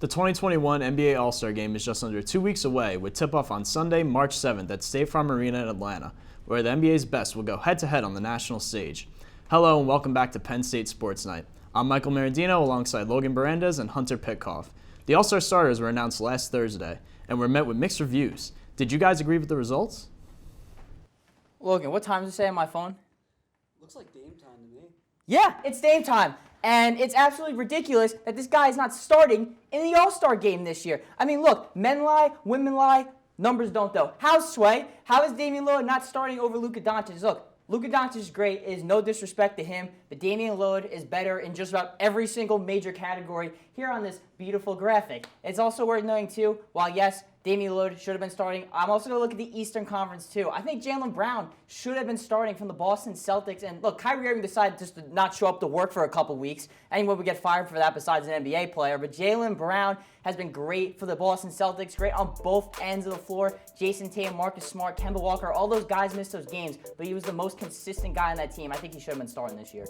The 2021 NBA All-Star Game is just under 2 weeks away, with tip-off on Sunday, March 7th at State Farm Arena in Atlanta, where the NBA's best will go head-to-head on the national stage. Hello and welcome back to Penn State Sports Night. I'm Michael Marandino alongside Logan Bourandas and Hunter Pitcoff. The All-Star starters were announced last Thursday and were met with mixed reviews. Did you guys agree with the results? Logan, what time does it say on my phone? Looks like Dame time to me. Yeah, it's Dame time. And it's absolutely ridiculous that this guy is not starting in the All-Star game this year. I mean, look, men lie, women lie, numbers don't though. How's Sway? How is Damian Lillard not starting over Luka Doncic? Look, Luka Doncic is great. It is no disrespect to him, but Damian Lillard is better in just about every single major category here on this beautiful graphic. It's also worth noting too, while yes, Damian Lillard should have been starting, I'm also going to look at the Eastern Conference too. I think Jaylen Brown should have been starting from the Boston Celtics. And look, Kyrie Irving decided just to not show up to work for a couple weeks. Anyone would get fired for that besides an NBA player. But Jaylen Brown has been great for the Boston Celtics, great on both ends of the floor. Jason Tatum, Marcus Smart, Kemba Walker, all those guys missed those games, but he was the most consistent guy on that team. I think he should have been starting this year.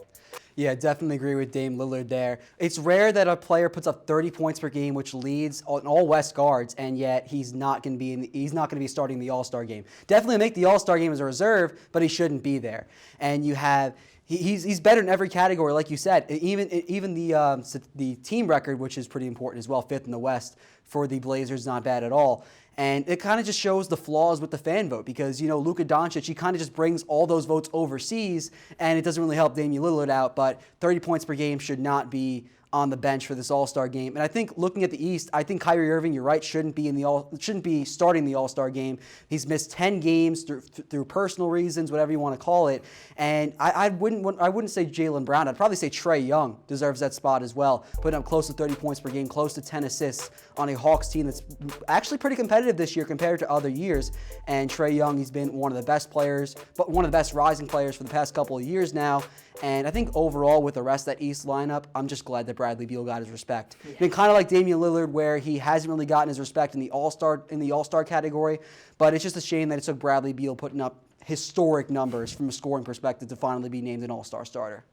Yeah, definitely agree with Dame Lillard there. It's rare that a player puts up 30 points per game, which leads on all West guards, and yet he's not going to be starting the All-Star game. Definitely make the All-Star game as a reserve, but he shouldn't be there. And you have he's better in every category, like you said. Even the team record, which is pretty important as well, fifth in the West for the Blazers, not bad at all. And it kind of just shows the flaws with the fan vote because, you know, Luka Doncic, he kind of just brings all those votes overseas, and it doesn't really help Damian Lillard out, but 30 points per game should not be on the bench for this All-Star game. And I think looking at the East, I think Kyrie Irving, you're right, shouldn't be starting the All-Star game. He's missed 10 games through personal reasons, whatever you want to call it. And I wouldn't say Jaylen Brown. I'd probably say Trae Young deserves that spot as well, putting up close to 30 points per game, close to 10 assists on a Hawks team that's actually pretty competitive this year compared to other years. And Trae Young, he's been one of the best players, but one of the best rising players for the past couple of years now. And I think overall with the rest of that East lineup, I'm just glad that Bradley Beal got his respect. Yeah. Been kind of like Damian Lillard, where he hasn't really gotten his respect in the All-Star category, but it's just a shame that it took Bradley Beal putting up historic numbers from a scoring perspective to finally be named an All-Star starter.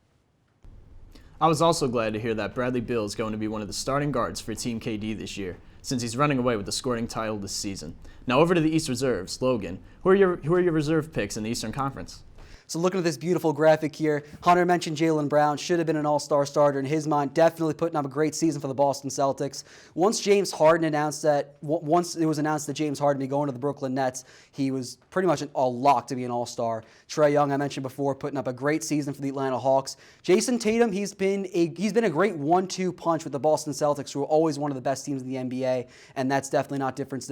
I was also glad to hear that Bradley Beal is going to be one of the starting guards for Team KD this year, since he's running away with the scoring title this season. Now over to the East reserves. Logan, who are your reserve picks in the Eastern Conference? So looking at this beautiful graphic here, Hunter mentioned Jaylen Brown should have been an all-star starter in his mind, definitely putting up a great season for the Boston Celtics. Once it was announced that James Harden would be going to the Brooklyn Nets, he was pretty much a lock to be an all-star. Trae Young, I mentioned before, putting up a great season for the Atlanta Hawks. Jason Tatum, he's been a great 1-2 punch with the Boston Celtics, who are always one of the best teams in the NBA, and that's definitely not difference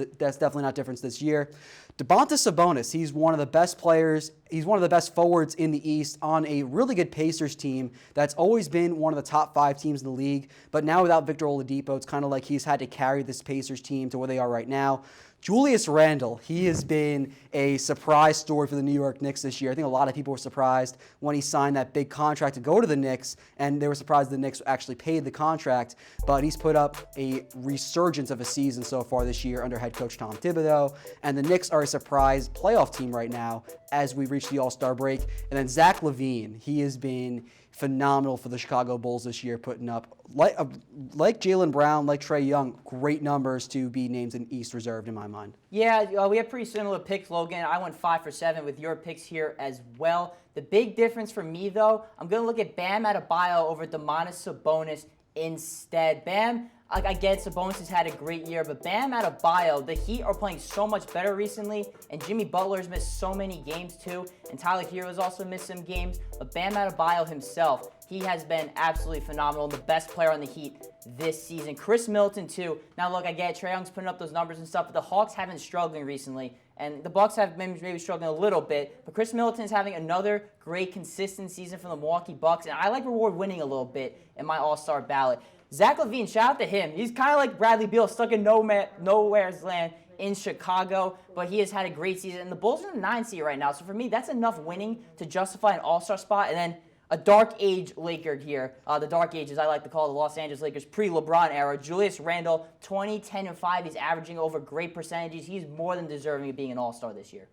this year. Domantas Sabonis, he's one of the best players. He's one of the best forwards in the East on a really good Pacers team that's always been one of the top 5 teams in the league. But now without Victor Oladipo, it's kind of like he's had to carry this Pacers team to where they are right now. Julius Randle, he has been a surprise story for the New York Knicks this year. I think a lot of people were surprised when he signed that big contract to go to the Knicks, and they were surprised the Knicks actually paid the contract. But he's put up a resurgence of a season so far this year under head coach Tom Thibodeau, and the Knicks are a surprise playoff team right now as we reach the All-Star break. And then Zach Levine, he has been phenomenal for the Chicago Bulls this year, putting up, like Jaylen Brown, like Trae Young, great numbers to be named in East reserved in my mind. Yeah, we have pretty similar picks, Logan. I went 5 for 7 with your picks here as well. The big difference for me, though, I'm going to look at Bam Adebayo over Domantas Sabonis instead. Bam, I get Sabonis has had a great year, but Bam Adebayo, the Heat are playing so much better recently, and Jimmy Butler's missed so many games too, and Tyler Hero's also missed some games, but Bam Adebayo himself, he has been absolutely phenomenal, the best player on the Heat this season. Chris Middleton too. Now look, I get Trae Young's putting up those numbers and stuff, but the Hawks have been struggling recently, and the Bucks have been maybe struggling a little bit, but Chris Middleton's having another great consistent season for the Milwaukee Bucks, and I like reward winning a little bit in my All-Star ballot. Zach Levine, shout out to him. He's kind of like Bradley Beal, stuck in nowhere's land in Chicago, but he has had a great season. And the Bulls are in the 9 seed right now, so for me, that's enough winning to justify an All-Star spot. And then a dark age Laker here. The dark ages I like to call the Los Angeles Lakers pre-LeBron era. Julius Randle, 20, 10, and 5. He's averaging over great percentages. He's more than deserving of being an All-Star this year.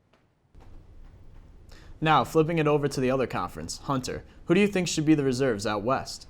Now, flipping it over to the other conference, Hunter, who do you think should be the reserves out west?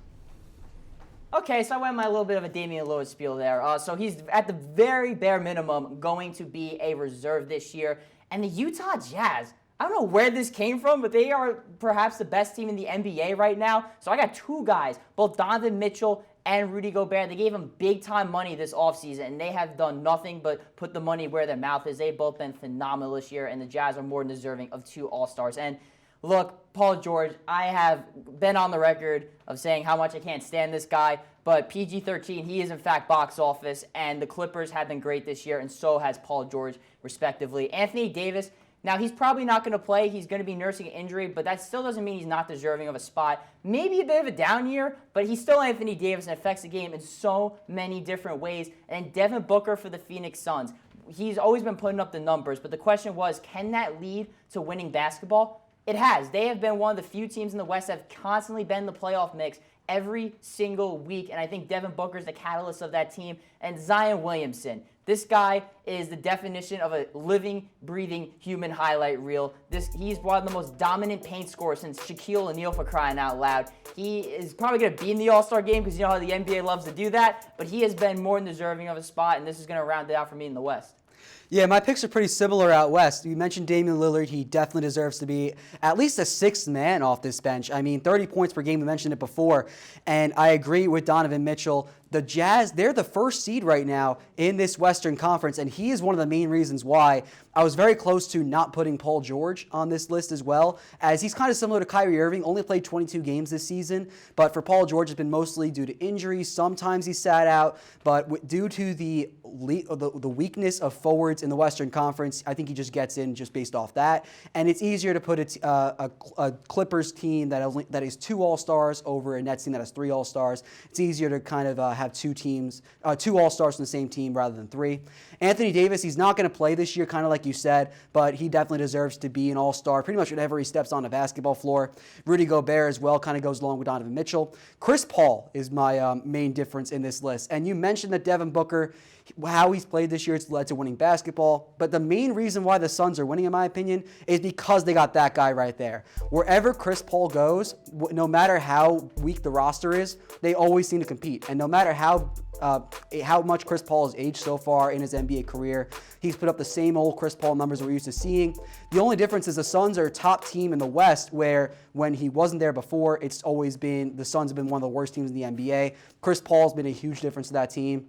Okay, so I went my little bit of a Damian Lillard spiel there. So he's at the very bare minimum going to be a reserve this year. And the Utah Jazz, I don't know where this came from, but they are perhaps the best team in the NBA right now. So I got two guys, both Donovan Mitchell and Rudy Gobert. They gave him big-time money this offseason, and they have done nothing but put the money where their mouth is. They've both been phenomenal this year, and the Jazz are more than deserving of two All-Stars. And look, Paul George, I have been on the record of saying how much I can't stand this guy, but PG-13, he is in fact box office, and the Clippers have been great this year, and so has Paul George, respectively. Anthony Davis, now he's probably not going to play. He's going to be nursing an injury, but that still doesn't mean he's not deserving of a spot. Maybe a bit of a down year, but he's still Anthony Davis and affects the game in so many different ways. And then Devin Booker for the Phoenix Suns. He's always been putting up the numbers, but the question was, can that lead to winning basketball? It has. They have been one of the few teams in the West that have constantly been in the playoff mix every single week, and I think Devin Booker is the catalyst of that team. And Zion Williamson, this guy is the definition of a living, breathing human highlight reel. He's one of the most dominant paint scorers since Shaquille O'Neal, for crying out loud. He is probably going to be in the All-Star game because you know how the NBA loves to do that, but he has been more than deserving of a spot, and this is going to round it out for me in the West. Yeah, my picks are pretty similar out west. You mentioned Damian Lillard. He definitely deserves to be at least a sixth man off this bench. I mean, 30 points per game, we mentioned it before. And I agree with Donovan Mitchell. The Jazz, they're the first seed right now in this Western Conference, and he is one of the main reasons why I was very close to not putting Paul George on this list as well, as he's kind of similar to Kyrie Irving, only played 22 games this season, but for Paul George, it's been mostly due to injuries. Sometimes he sat out, but due to the weakness of forwards in the Western Conference, I think he just gets in just based off that, and it's easier to put a Clippers team that is two All-Stars over a Nets team that has three All-Stars. It's easier to kind of have two All-Stars from the same team rather than three. Anthony Davis, he's not going to play this year, kind of like you said, but he definitely deserves to be an All-Star pretty much whenever he steps on the basketball floor. Rudy Gobert as well kind of goes along with Donovan Mitchell. Chris Paul is my main difference in this list. And you mentioned that Devin Booker, how he's played this year, it's led to winning basketball. But the main reason why the Suns are winning, in my opinion, is because they got that guy right there. Wherever Chris Paul goes, no matter how weak the roster is, they always seem to compete. And no matter how much Chris Paul has aged so far in his NBA career, he's put up the same old Chris Paul numbers we're used to seeing. The only difference is the Suns are a top team in the West, where when he wasn't there before, it's always been the Suns have been one of the worst teams in the NBA. Chris Paul's been a huge difference to that team.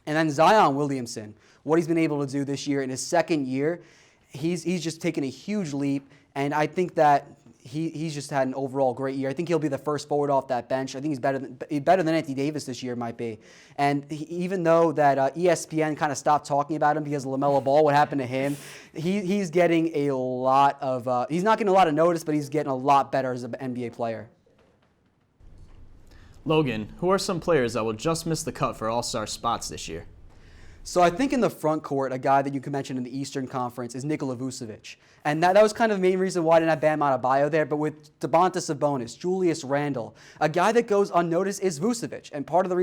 And then Zion Williamson, what he's been able to do this year in his second year, he's just taken a huge leap, and I think that he's just had an overall great year. I think he'll be the first forward off that bench. I think he's better than Anthony Davis this year might be. And even though that ESPN kind of stopped talking about him because of LaMelo Ball, what happened to him, he's getting a lot of he's not getting a lot of notice, but he's getting a lot better as an NBA player. Logan, who are some players that will just miss the cut for All-Star spots this year? So I think in the front court, a guy that you can mention in the Eastern Conference is Nikola Vucevic. And that was kind of the main reason why I didn't have Bam Adebayo there. But with Domantas Sabonis, Julius Randle, a guy that goes unnoticed is Vucevic. And part of the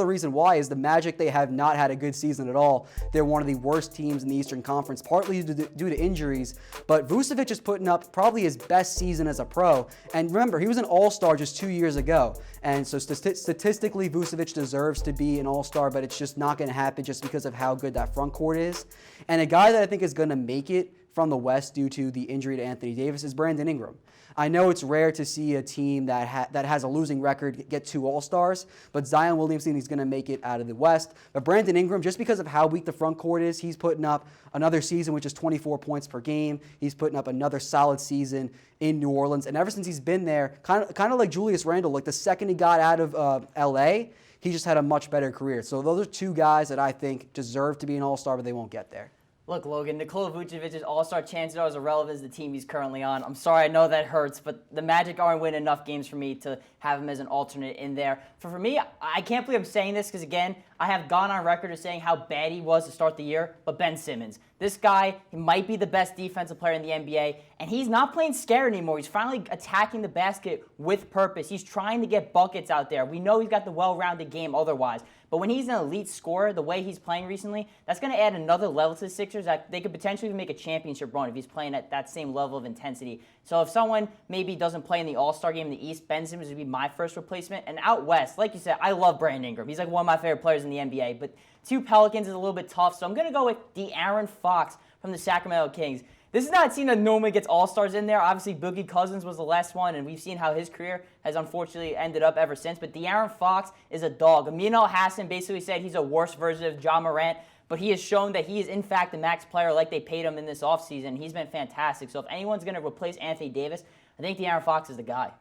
reason why is the Magic, they have not had a good season at all. They're one of the worst teams in the Eastern Conference, partly due to injuries. But Vucevic is putting up probably his best season as a pro. And remember, he was an All-Star just 2 years ago. And so statistically, Vucevic deserves to be an All-Star, but it's just not going to happen just because of how good that front court is. And a guy that I think is going to make it from the West due to the injury to Anthony Davis is Brandon Ingram. I know it's rare to see a team that has a losing record get two All-Stars, but Zion Williamson, he's going to make it out of the West. But Brandon Ingram, just because of how weak the front court is, he's putting up another season which is 24 points per game. He's putting up another solid season in New Orleans. And ever since he's been there, kind of like Julius Randle, like the second he got out of L.A., he just had a much better career. So those are two guys that I think deserve to be an All-Star, but they won't get there. Look, Logan, Nikola Vucevic's All-Star chances are as irrelevant as the team he's currently on. I'm sorry, I know that hurts, but the Magic aren't winning enough games for me to have him as an alternate in there. For me, I can't believe I'm saying this because, again, I have gone on record as saying how bad he was to start the year, but Ben Simmons. This guy, he might be the best defensive player in the NBA, and he's not playing scared anymore. He's finally attacking the basket with purpose. He's trying to get buckets out there. We know he's got the well-rounded game otherwise, but when he's an elite scorer, the way he's playing recently, that's going to add another level to the Sixers that they could potentially make a championship run if he's playing at that same level of intensity. So if someone maybe doesn't play in the All-Star game in the East, Ben Simmons would be my first replacement. And out West, like you said, I love Brandon Ingram. He's like one of my favorite players in the NBA, but 2 Pelicans is a little bit tough, so I'm going to go with De'Aaron Fox from the Sacramento Kings. This is not a team that normally gets All-Stars in there. Obviously, Boogie Cousins was the last one, and we've seen how his career has unfortunately ended up ever since. But De'Aaron Fox is a dog. Amin Al-Hassan basically said he's a worse version of Ja Morant, but he has shown that he is, in fact, the max player like they paid him in this offseason. He's been fantastic. So if anyone's going to replace Anthony Davis, I think De'Aaron Fox is the guy.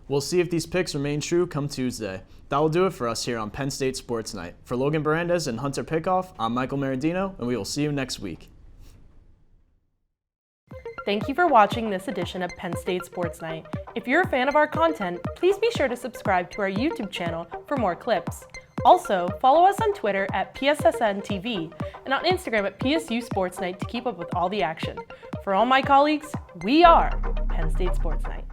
We'll see if these picks remain true come Tuesday. That will do it for us here on Penn State Sports Night. For Logan Bourandas and Hunter Pitcoff, I'm Michael Marandino, and we will see you next week. Thank you for watching this edition of Penn State Sports Night. If you're a fan of our content, please be sure to subscribe to our YouTube channel for more clips. Also, follow us on Twitter at PSSN TV and on Instagram at PSU Sports Night to keep up with all the action. For all my colleagues, we are Penn State Sports Night.